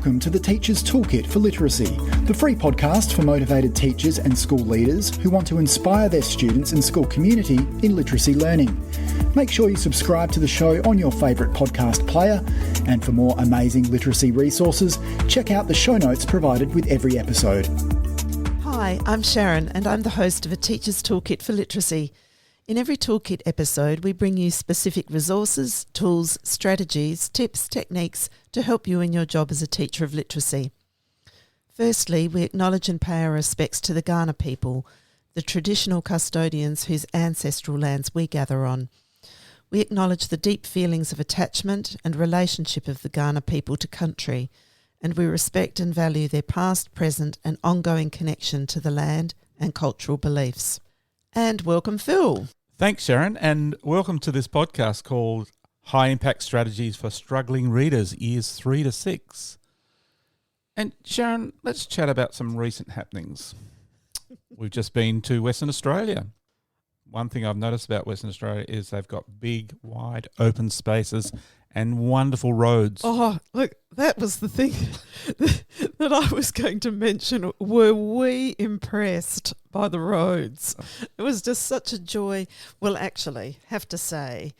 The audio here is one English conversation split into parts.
welcome to the Teacher's Toolkit for Literacy, the free podcast for motivated teachers and school leaders who want to inspire their students and school community in literacy learning. Make sure you subscribe to the show on your favourite podcast player, and for more amazing literacy resources, check out the show notes provided with every episode. Hi, I'm Sharon and I'm the host of A Teacher's Toolkit for Literacy. In every Toolkit episode, we bring you specific resources, tools, strategies, tips, techniques to help you in your job as a teacher of literacy. Firstly, we acknowledge and pay our respects to the Kaurna people, the traditional custodians whose ancestral lands we gather on. We acknowledge the deep feelings of attachment and relationship of the Kaurna people to country, and we respect and value their past, present and ongoing connection to the land and cultural beliefs. And welcome, Phil. Thanks, Sharon, and welcome to this podcast called High Impact Strategies for Struggling Readers, Years 3 to 6. And Sharon, let's chat about some recent happenings. We've just been to Western Australia. One thing I've noticed about Western Australia is they've got big, wide, open spaces and wonderful roads. Oh, look, that was the thing that I was going to mention. Were we impressed by the roads? It was just such a joy. Well, actually, have to say,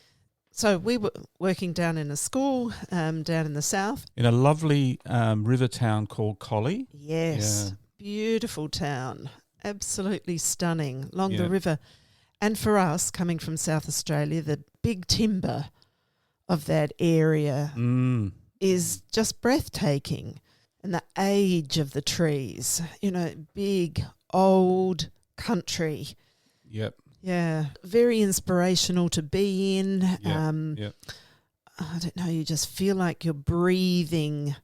so we were working down in a school down in the south. In a lovely river town called Collie. Yes, yeah. Beautiful town. Absolutely stunning along the river. And for us, coming from South Australia, the big timber of that area is just breathtaking. And the age of the trees, big, old country. Yep. Yeah, very inspirational to be in. Yep. I don't know, you just feel like you're breathing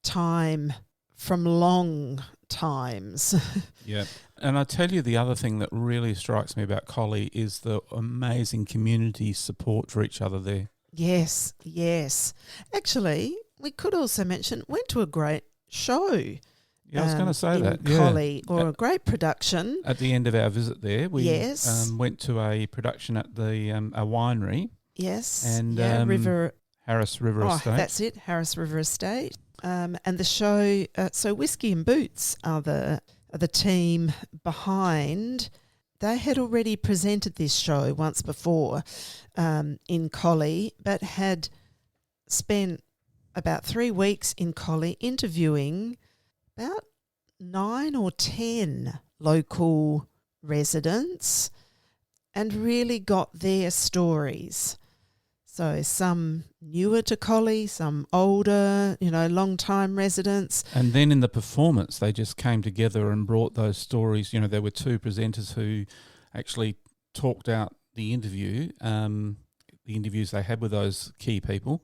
time from long times. Yeah. And I tell you, the other thing that really strikes me about Collie is the amazing community support for each other there. Yes. Actually, we could also mention, went to a great show. Yeah, I was going to say that. Collie, or a great production. At the end of our visit there, we went to a production at the a winery. Yes. And Harris River Estate. That's it, Harris River Estate. And the show, so Whiskey and Boots are the team behind. They had already presented this show once before in Collie, but had spent about 3 weeks in Collie interviewing about 9 or 10 local residents and really got their stories. So some newer to Collie, some older, long-time residents. And then in the performance, they just came together and brought those stories. There were 2 presenters who actually talked out the interviews they had with those key people,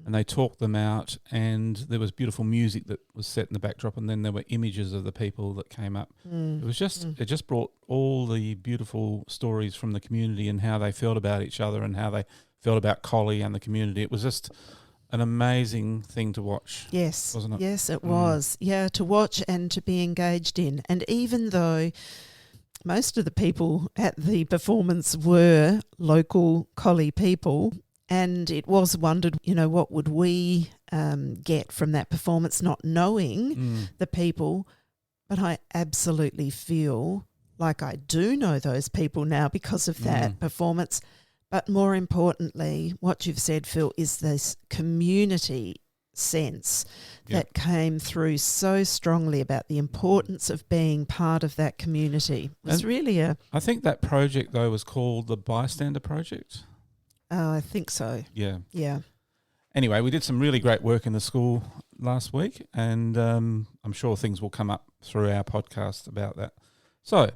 and they talked them out, and there was beautiful music that was set in the backdrop, and then there were images of the people that came up. It was just it just brought all the beautiful stories from the community and how they felt about each other and how they felt about Collie and the community. It was just an amazing thing to watch. Yes, wasn't it? Yes, it was. Yeah, to watch and to be engaged in. And even though most of the people at the performance were local Collie people, and it was wondered, what would we get from that performance, not knowing the people. But I absolutely feel like I do know those people now because of that performance. But more importantly, what you've said, Phil, is this community sense that came through so strongly about the importance of being part of that community. It was really I think that project, though, was called the Bystander Project. I think so. Yeah. Yeah. Anyway, we did some really great work in the school last week, and I'm sure things will come up through our podcast about that. So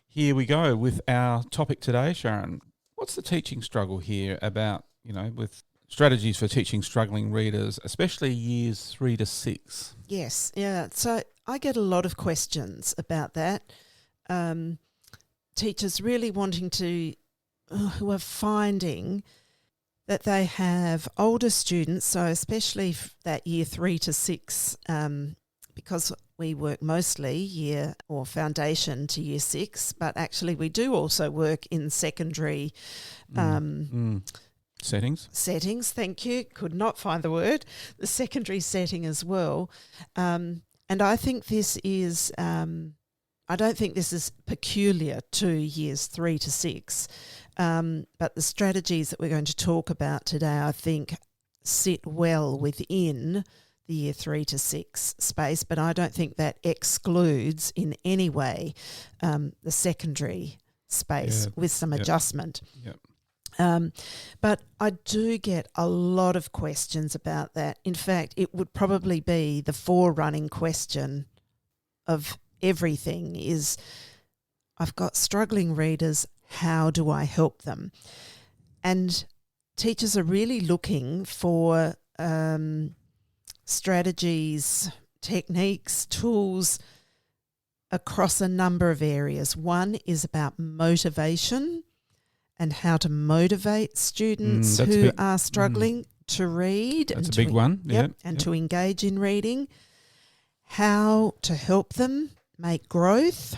here we go with our topic today, Sharon. What's the teaching struggle here about, with strategies for teaching struggling readers, especially years 3 to 6? Yes, yeah. So I get a lot of questions about that. Teachers really wanting to, who are finding that they have older students, so especially that year 3 to 6, because we work mostly year or foundation to year 6, but actually we do also work in secondary Settings, thank you. Could not find the word. The secondary setting as well. And I think this is, I don't think this is peculiar to years 3 to 6, but the strategies that we're going to talk about today, I think, sit well within the year 3 to 6 space, but I don't think that excludes in any way the secondary space with some adjustment. Yep. But I do get a lot of questions about that. In fact, it would probably be the forerunning question of everything is, I've got struggling readers, how do I help them? And teachers are really looking for strategies, techniques, tools across a number of areas. One is about motivation and how to motivate students who are struggling to read. That's a big one. And to engage in reading. How to help them make growth.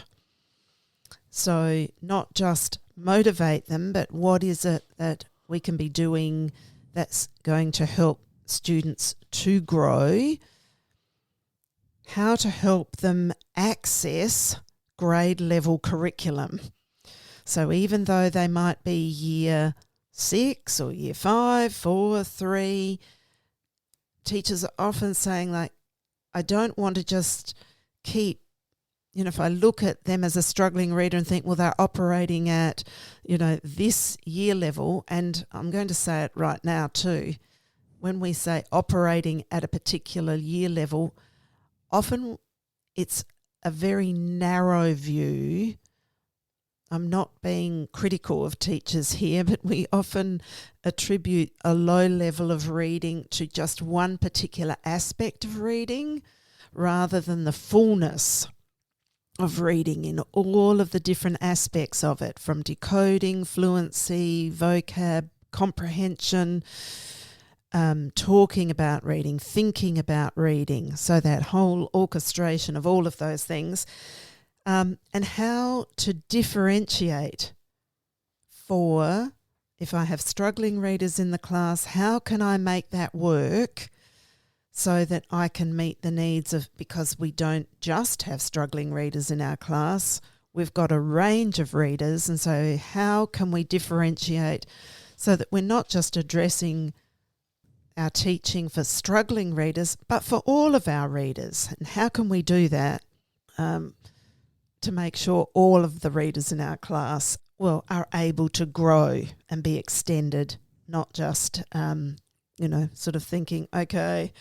So not just motivate them, but what is it that we can be doing that's going to help students to grow, how to help them access grade level curriculum. So even though they might be year 6 or year 5, 4, 3, teachers are often saying, like, I don't want to just keep, if I look at them as a struggling reader and think, well, they're operating at, this year level, and I'm going to say it right now too, when we say operating at a particular year level, often it's a very narrow view. I'm not being critical of teachers here, but we often attribute a low level of reading to just one particular aspect of reading rather than the fullness of reading in all of the different aspects of it, from decoding, fluency, vocab, comprehension, talking about reading, thinking about reading, so that whole orchestration of all of those things, and how to differentiate for, if I have struggling readers in the class, how can I make that work so that I can meet the needs of, because we don't just have struggling readers in our class, we've got a range of readers, and so how can we differentiate so that we're not just addressing our teaching for struggling readers, but for all of our readers? And how can we do that to make sure all of the readers in our class, are able to grow and be extended, not just, sort of thinking, okay,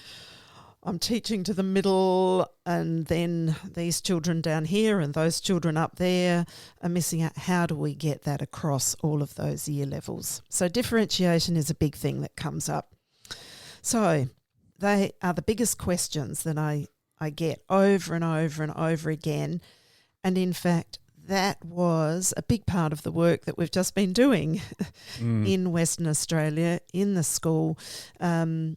I'm teaching to the middle and then these children down here and those children up there are missing out. How do we get that across all of those year levels? So differentiation is a big thing that comes up. So they are the biggest questions that I get over and over and over again. And in fact, that was a big part of the work that we've just been doing in Western Australia, in the school. How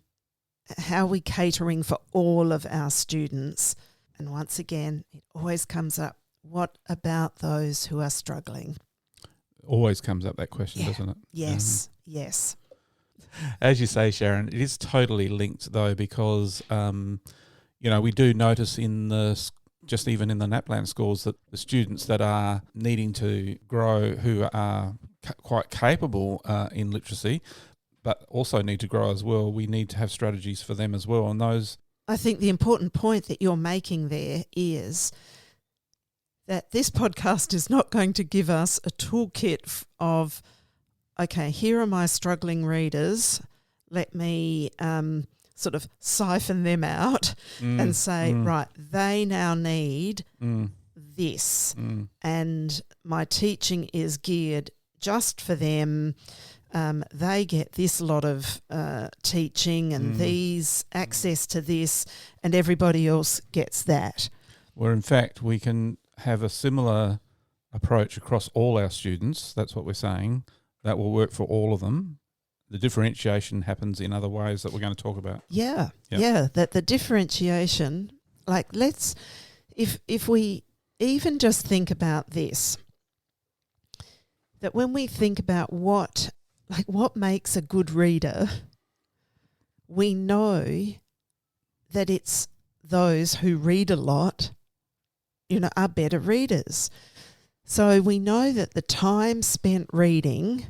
are we catering for all of our students? And once again, it always comes up, what about those who are struggling? Always comes up that question, doesn't it? Yes, yes. As you say, Sharon, it is totally linked though, because, we do notice just even in the NAPLAN schools that the students that are needing to grow, who are quite capable in literacy, but also need to grow as well, we need to have strategies for them as well. And those, I think the important point that you're making there is that this podcast is not going to give us a toolkit of, okay, here are my struggling readers, let me sort of siphon them out and say, right, they now need this. And my teaching is geared just for them. They get this lot of teaching and these access to this, and everybody else gets that. Where in fact we can have a similar approach across all our students. That's what we're saying. That will work for all of them. The differentiation happens in other ways that we're going to talk about. Yeah. That the differentiation, like if we even just think about this, that when we think about what like what makes a good reader, we know that it's those who read a lot, are better readers. So we know that the time spent reading,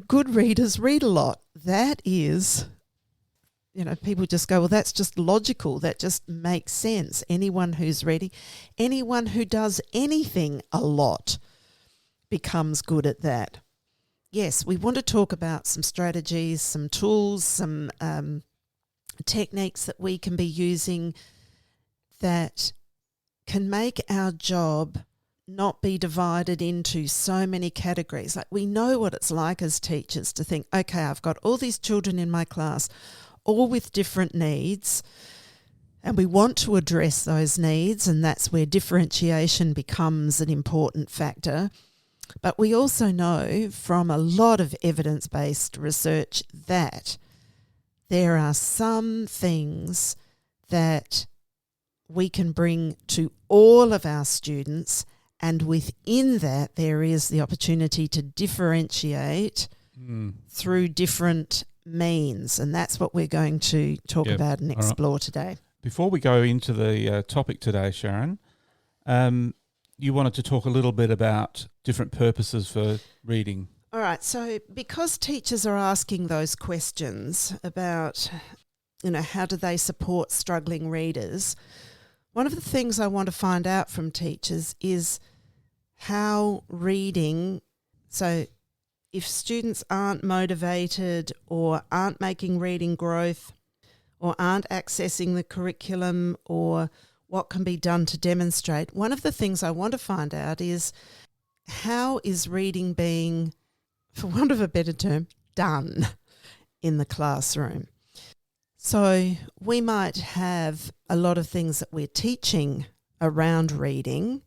good readers read a lot. That is, people just go, well, that's just logical. That just makes sense. Anyone who's reading, anyone who does anything a lot becomes good at that. Yes, we want to talk about some strategies, some tools, some techniques that we can be using that can make our job not be divided into so many categories. Like we know what it's like as teachers to think, okay, I've got all these children in my class, all with different needs, and we want to address those needs, and that's where differentiation becomes an important factor. But we also know from a lot of evidence-based research that there are some things that we can bring to all of our students, and within that there is the opportunity to differentiate through different means, and that's what we're going to talk about and explore today. Before we go into the topic today, Sharon, you wanted to talk a little bit about different purposes for reading. All right, so because teachers are asking those questions about, how do they support struggling readers, one of the things I want to find out from teachers is how reading, so if students aren't motivated or aren't making reading growth or aren't accessing the curriculum or what can be done to demonstrate, one of the things I want to find out is how is reading being, for want of a better term, done in the classroom. So we might have a lot of things that we're teaching around reading,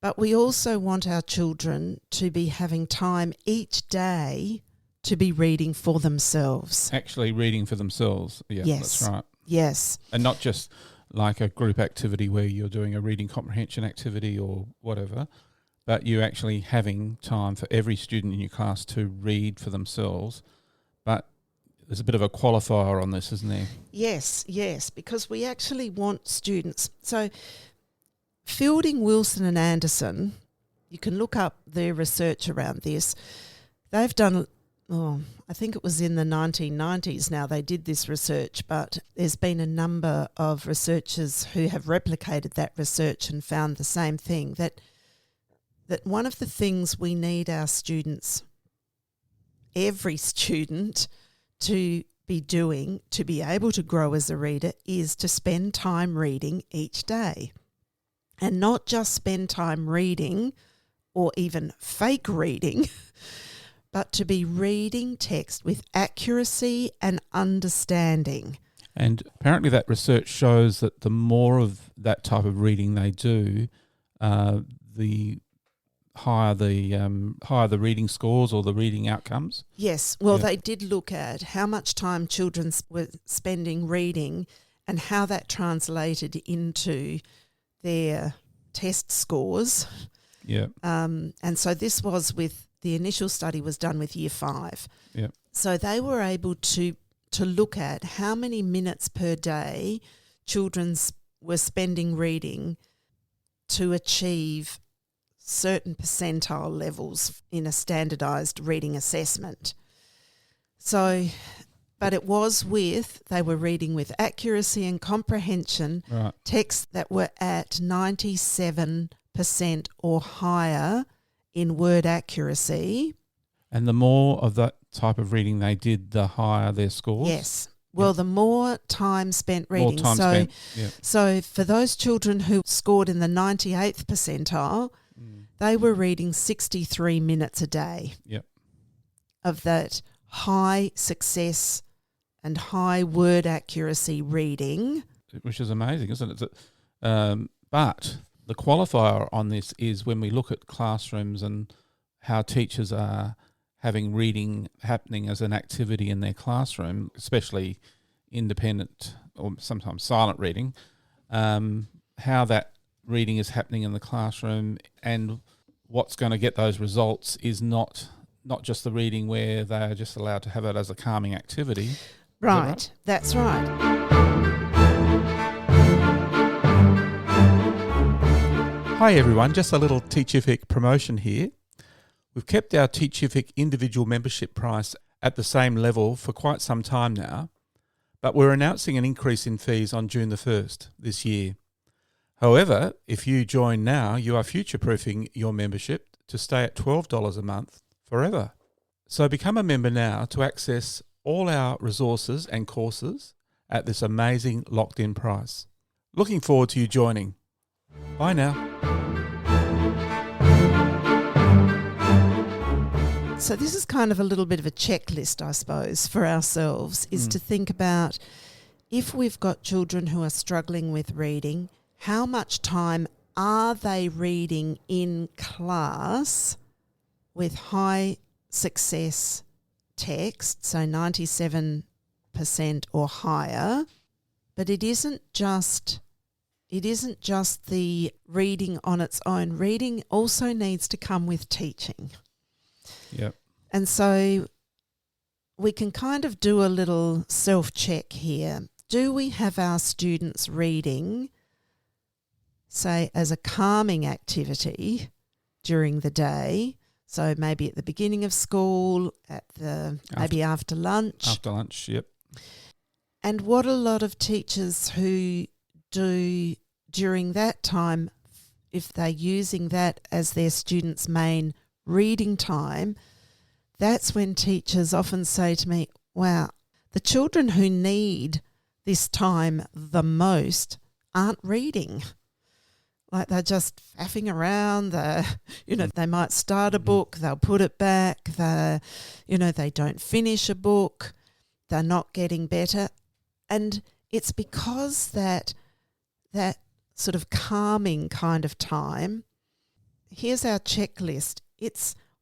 but we also want our children to be having time each day to be reading for themselves. Actually reading for themselves. Yeah, yes. That's right. Yes. And not just like a group activity where you're doing a reading comprehension activity or whatever, but you're actually having time for every student in your class to read for themselves. But there's a bit of a qualifier on this, isn't there? Yes, because we actually want students. So Fielding, Wilson and Anderson, you can look up their research around this. They've done, I think it was in the 1990s now they did this research, but there's been a number of researchers who have replicated that research and found the same thing, that one of the things we need our students, every student, to be doing to be able to grow as a reader is to spend time reading each day. And not just spend time reading or even fake reading, but to be reading text with accuracy and understanding. And apparently that research shows that the more of that type of reading they do, the higher the reading scores or the reading outcomes. Yes, well, they did look at how much time children were spending reading and how that translated into their test scores. Yeah. And so this was the initial study was done with Year 5. Yeah. So they were able to look at how many minutes per day children were spending reading to achieve certain percentile levels in a standardised reading assessment. So, but it was they were reading with accuracy and comprehension, right, texts that were at 97% or higher in word accuracy. And the more of that type of reading they did, the higher their scores? Yes. Well, the more time spent reading. So for those children who scored in the 98th percentile, they were reading 63 minutes a day of that high success and high word accuracy reading. Which is amazing, isn't it? But the qualifier on this is when we look at classrooms and how teachers are having reading happening as an activity in their classroom, especially independent or sometimes silent reading, how that reading is happening in the classroom and what's going to get those results is not not just the reading where they are just allowed to have it as a calming activity. Right, that's right. Hi everyone, just a little Teachific promotion here. We've kept our Teachific individual membership price at the same level for quite some time now, but we're announcing an increase in fees on June the 1st this year. However, if you join now, you are future-proofing your membership to stay at $12 a month forever. So become a member now to access all our resources and courses at this amazing locked-in price. Looking forward to you joining. Bye now. So this is kind of a little bit of a checklist, I suppose, for ourselves, is to think about if we've got children who are struggling with reading, how much time are they reading in class with high success text, so 97% or higher, but it isn't just the reading on its own. Reading also needs to come with teaching. Yep. And so we can kind of do a little self-check here. Do we have our students reading, say, as a calming activity during the day? So maybe at the beginning of school, maybe after lunch. After lunch, yep. And what a lot of teachers who do during that time, if they're using that as their students' main reading time, that's when teachers often say to me, wow, the children who need this time the most aren't reading. Like they're just faffing around. They might start a book, they'll put it back. They don't finish a book. They're not getting better. And it's because that sort of calming kind of time, here's our checklist.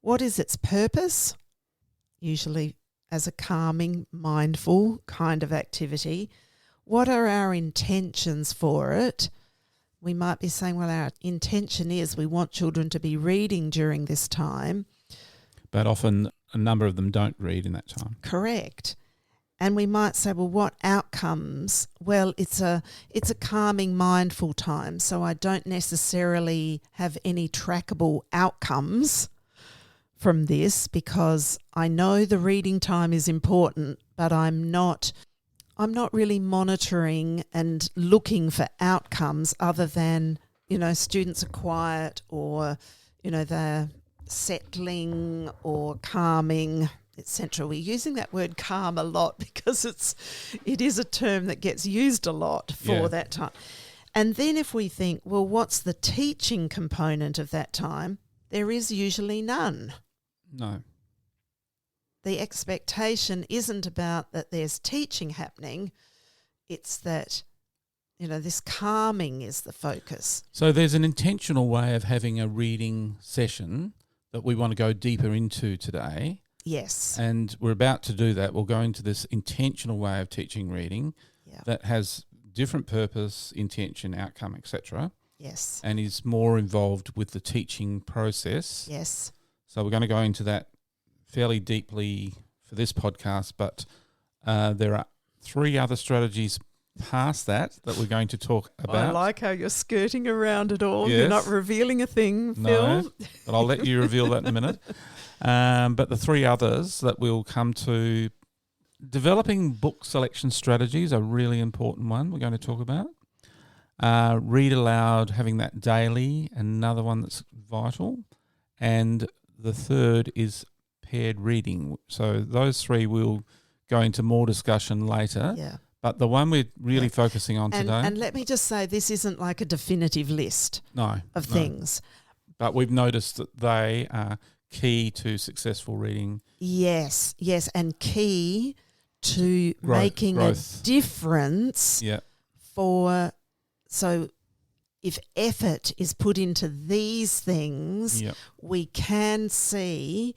What is its purpose? Usually as a calming, mindful kind of activity. What are our intentions for it? We might be saying, well, our intention is we want children to be reading during this time. But often a number of them don't read in that time. Correct. And we might say, well, what outcomes? Well, it's a calming, mindful time, so I don't necessarily have any trackable outcomes from this because I know the reading time is important, but I'm not really monitoring and looking for outcomes other than, students are quiet or, they're settling or calming, etc. We're using that word calm a lot because it is a term that gets used a lot for that time. And then if we think, well, what's the teaching component of that time? There is usually none. No. The expectation isn't about that there's teaching happening. It's that, this calming is the focus. So there's an intentional way of having a reading session that we want to go deeper into today. Yes. And we're about to do that. We'll go into this intentional way of teaching reading that has different purpose, intention, outcome, etc. Yes. And is more involved with the teaching process. Yes. So we're going to go into that fairly deeply for this podcast, but there are 3 other strategies past that we're going to talk about. I like how you're skirting around it all. Yes. You're not revealing a thing, Phil. No, but I'll let you reveal that in a minute. But the 3 others that we'll come to, developing book selection strategies, a really important one we're going to talk about. Read aloud, having that daily, another one that's vital. And the third is paired reading. So those 3 will go into more discussion later. Yeah. But the one we're really focusing on today. And let me just say, this isn't like a definitive list of things. But we've noticed that they are key to successful reading. Yes, and key to making a difference so if effort is put into these things, we can see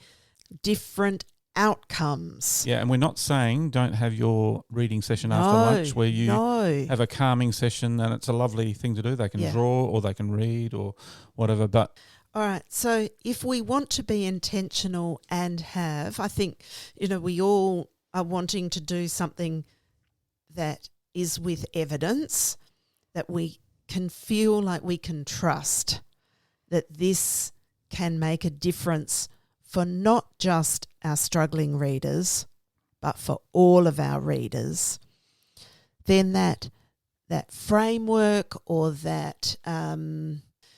different outcomes. Yeah, and we're not saying don't have your reading session after lunch where you have a calming session and it's a lovely thing to do. They can draw or they can read or whatever. But All right. So if we want to be intentional and I think, we all are wanting to do something that is with evidence, that we can feel like we can trust, that this can make a difference for not just our struggling readers, but for all of our readers, then that framework or that...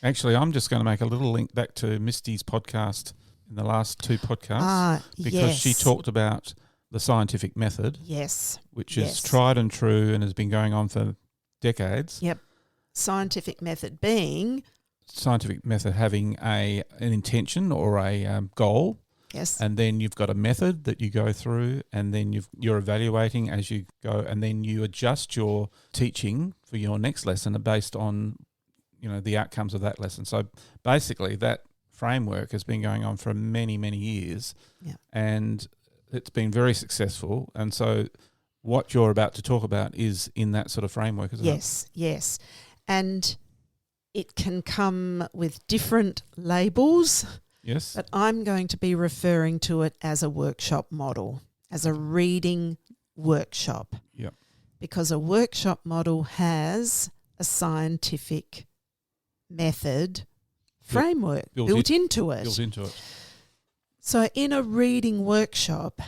Actually, I'm just going to make a little link back to Misty's podcast in the last 2 podcasts because she talked about the scientific method, which is tried and true and has been going on for decades. Yep. Scientific method being... Scientific method having an intention or a goal. Yes. And then you've got a method that you go through, and then you're evaluating as you go, and then you adjust your teaching for your next lesson based on the outcomes of that lesson. So basically that framework has been going on for many, many years, and it's been very successful. And so what you're about to talk about is in that sort of framework, isn't it? Yes. And it can come with different labels. Yes. But I'm going to be referring to it as a workshop model, as a reading workshop. Yep. Because a workshop model has a scientific method framework built into it. So in a reading workshop,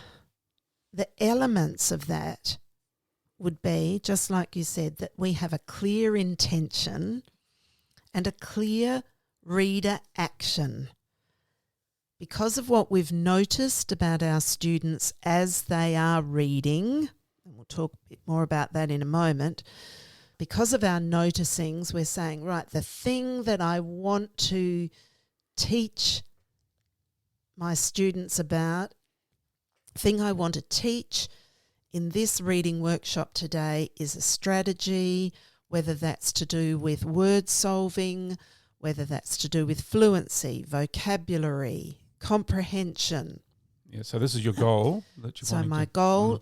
the elements of that would be, just like you said, that we have a clear intention and a clear reader action. Because of what we've noticed about our students as they are reading, and we'll talk a bit more about that in a moment, because of our noticings, we're saying, right, the thing that I want to teach my students about, the thing I want to teach in this reading workshop today is a strategy, whether that's to do with word solving, whether that's to do with fluency, vocabulary, comprehension. Yeah, so this is your goal that you're So my goal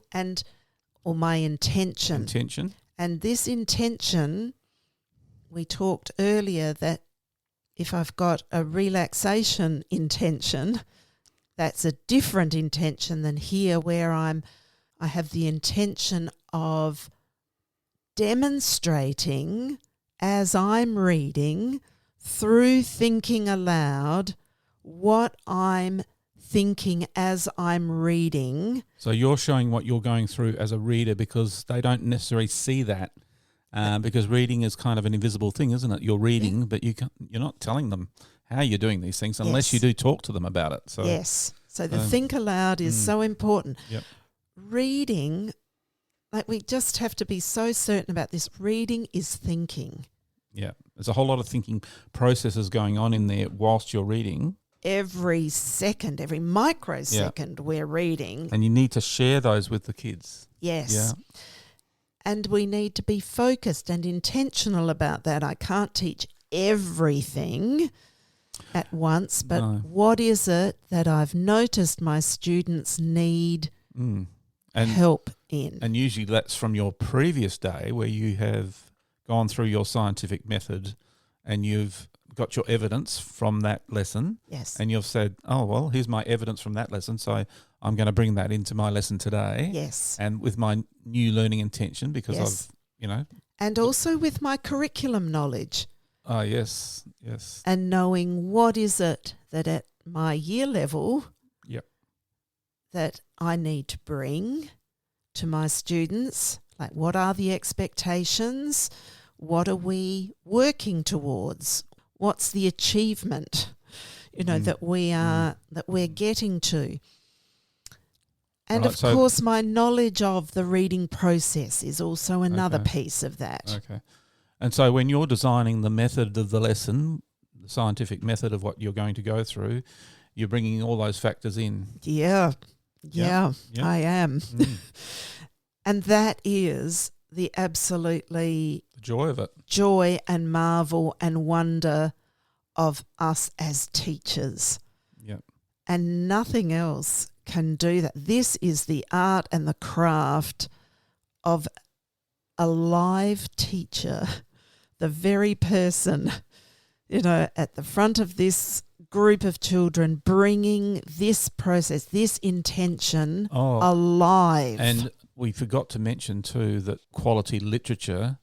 or my intention. And this intention, we talked earlier that if I've got a relaxation intention, that's a different intention than here where I have the intention of demonstrating as I'm reading through thinking aloud what I'm thinking as I'm reading. So you're showing what you're going through as a reader because they don't necessarily see that because reading is kind of an invisible thing, isn't it? You're reading, but you're not telling them how you're doing these things unless you do talk to them about it. So yes. So the think aloud is so important. Yep. Reading, like we just have to be so certain about this. Reading is thinking. Yeah. There's a whole lot of thinking processes going on in there whilst you're reading. Every second, every microsecond we're reading. And you need to share those with the kids. Yes. Yeah. And we need to be focused and intentional about that. I can't teach everything at once, but what is it that I've noticed my students need help in? And usually that's from your previous day where you have gone through your scientific method and you've got your evidence from that lesson. Yes. And you've said, oh, well, here's my evidence from that lesson, so I'm going to bring that into my lesson today. Yes. And with my new learning intention because I've, And also with my curriculum knowledge. Oh, yes, yes. And knowing what is it that at my year level that I need to bring to my students. Like, what are the expectations? What are we working towards? What's the achievement, that we're getting to? And of course, my knowledge of the reading process is also another piece of that. Okay. And so when you're designing the method of the lesson, the scientific method of what you're going to go through, you're bringing all those factors in. Yeah, I am. And that is the absolutely the joy of it. Joy and marvel and wonder of us as teachers. Yep. And nothing else can do that. This is the art and the craft of a live teacher, the very person at the front of this group of children, bringing this process, this intention alive. And we forgot to mention too that quality literature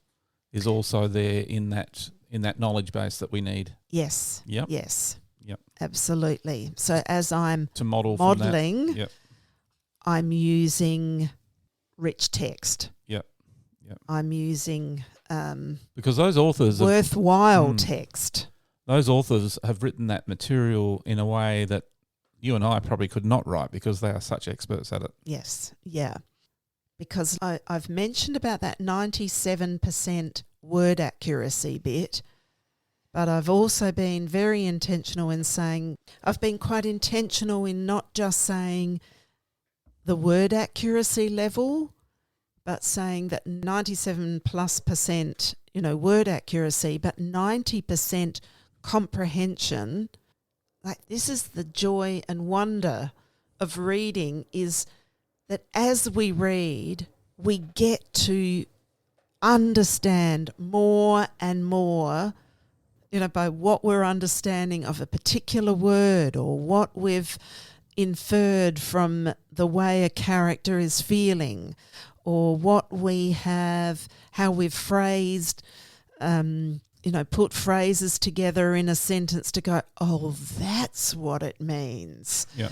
is also there in that knowledge base that we need. Yes. Yep. Yes. Yep. Absolutely. So as I'm to modelling, yep. I'm using rich text. Yep. Yep. I'm using because those authors worthwhile text. Those authors have written that material in a way that you and I probably could not write because they are such experts at it. Yes, yeah. Because I've mentioned about that 97% word accuracy bit, but I've also been very intentional in saying, I've been quite intentional in not just saying the word accuracy level, but saying that 97+%, word accuracy, but 90% comprehension. Like, this is the joy and wonder of reading, is that as we read, we get to understand more and more, by what we're understanding of a particular word or what we've inferred from the way a character is feeling, or what we have, how we've phrased, put phrases together in a sentence to go, oh, that's what it means. Yeah.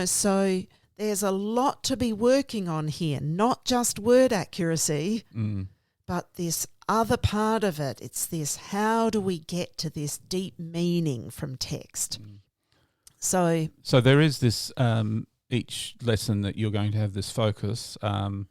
So there's a lot to be working on here, not just word accuracy, but this other part of it. It's this, how do we get to this deep meaning from text? So there is this, each lesson that you're going to have this focus on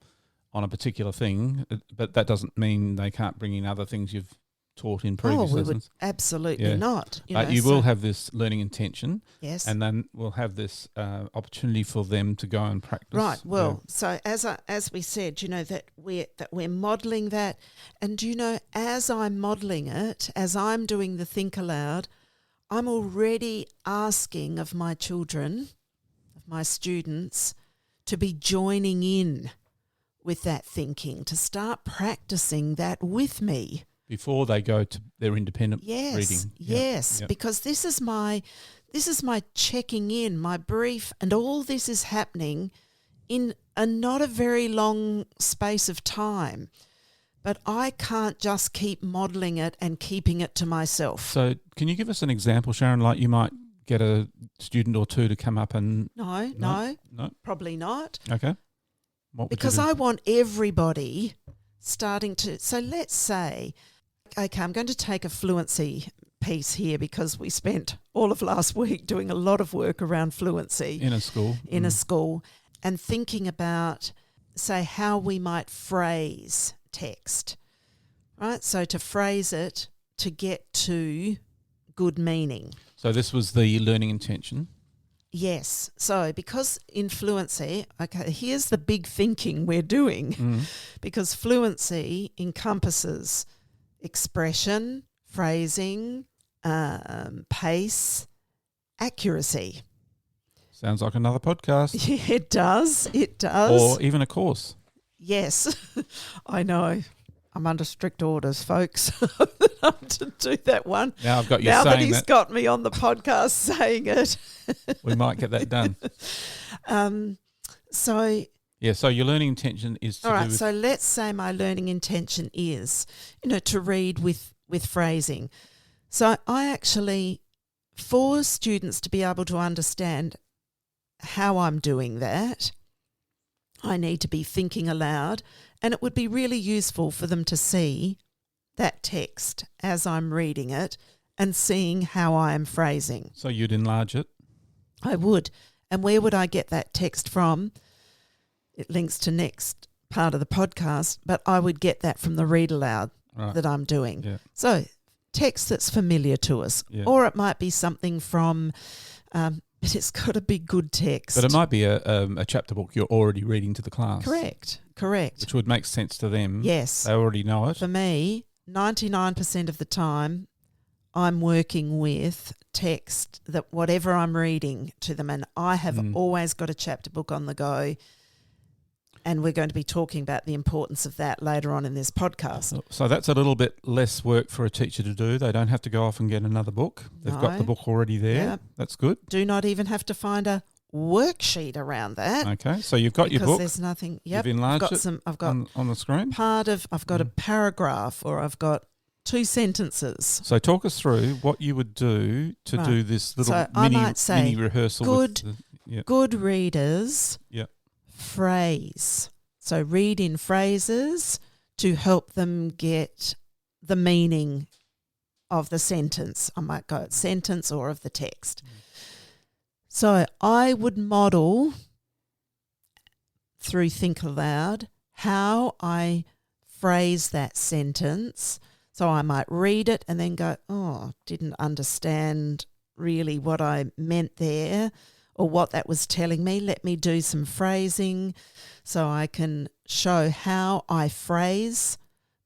a particular thing, but that doesn't mean they can't bring in other things you've taught in previous lessons. Absolutely not. You will have this learning intention. Yes. And then we'll have this opportunity for them to go and practice. Right. Well, so as we said, that we're modelling that, and as I'm modelling it, as I'm doing the think aloud, I'm already asking of my children, of my students, to be joining in with that thinking, to start practicing that with me. Before they go to their independent reading. Yes, because this is my checking in, my brief, and all this is happening in a not a very long space of time. But I can't just keep modelling it and keeping it to myself. So can you give us an example, Sharon? Like, you might get a student or two to come up and... No, probably not. Okay. What would because you do? I want everybody starting to... So let's say, okay, I'm going to take a fluency piece here because we spent all of last week doing a lot of work around fluency. In a school. In a school, and thinking about, say, how we might phrase text, right? So to phrase it to get to good meaning. So this was the learning intention. Yes. So because in fluency, okay, here's the big thinking we're doing, because fluency encompasses expression, phrasing, pace, accuracy. Sounds like another podcast. Yeah, it does. It does. Or even a course. Yes, I know. I'm under strict orders, folks, to do that one. Now I've got you now saying that he's got me on the podcast saying it. We might get that done. So your learning intention is to all right, do with... so let's say my learning intention is, to read with phrasing. So I actually, for students to be able to understand how I'm doing that, I need to be thinking aloud, and it would be really useful for them to see that text as I'm reading it and seeing how I am phrasing. So you'd enlarge it? I would. And where would I get that text from? It links to next part of the podcast, but I would get that from the read aloud that I'm doing. Yeah. So text that's familiar to us, or it might be something from... but it's got to be good text. But it might be a chapter book you're already reading to the class. Correct. Which would make sense to them. Yes. They already know it. For me, 99% of the time, I'm working with text that whatever I'm reading to them, and I have always got a chapter book on the go. And we're going to be talking about the importance of that later on in this podcast. So that's a little bit less work for a teacher to do. They don't have to go off and get another book. They've got the book already there. Yep. That's good. Do not even have to find a worksheet around that. Okay, so you've got your book. Because there's nothing. Yep. You've enlarged I've got on the screen. I've got a paragraph, or I've got 2 sentences. So talk us through what you would do to do this little mini rehearsal. Good readers Yep. phrase. So read in phrases to help them get the meaning of the sentence. I might go sentence or of the text. So I would model through Think Aloud how I phrase that sentence. So I might read it and then go, didn't understand really what I meant there or what that was telling me. Let me do some phrasing so I can show how I phrase,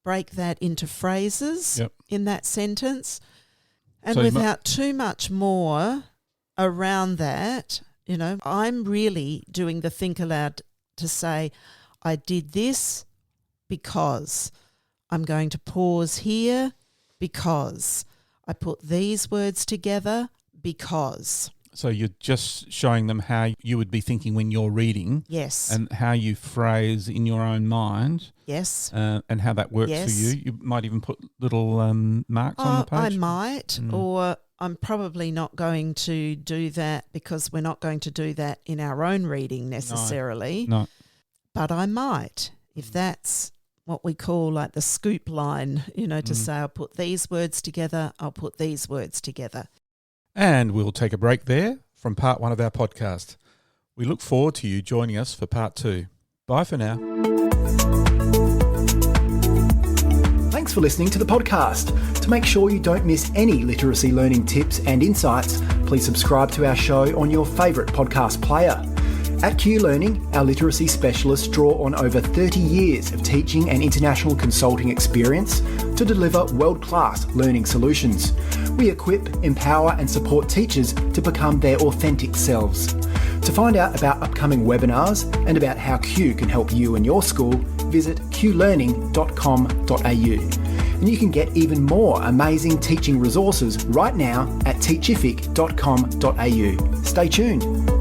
break that into phrases in that sentence. And so without too much more around that, I'm really doing the Think Aloud to say, I did this because I'm going to pause here because I put these words together because. So you're just showing them how you would be thinking when you're reading. Yes. And how you phrase in your own mind. Yes. And how that works for you. You might even put little marks on the page. I might, or I'm probably not going to do that because we're not going to do that in our own reading necessarily. No. But I might, if that's what we call like the scoop line, to say I'll put these words together, I'll put these words together. And we'll take a break there from part 1 of our podcast. We look forward to you joining us for part 2. Bye for now. Thanks for listening to the podcast. To make sure you don't miss any literacy learning tips and insights, please subscribe to our show on your favourite podcast player. At Q Learning, our literacy specialists draw on over 30 years of teaching and international consulting experience to deliver world-class learning solutions. We equip, empower and support teachers to become their authentic selves. To find out about upcoming webinars and about how Q can help you and your school, visit qlearning.com.au. And you can get even more amazing teaching resources right now at teachific.com.au. Stay tuned.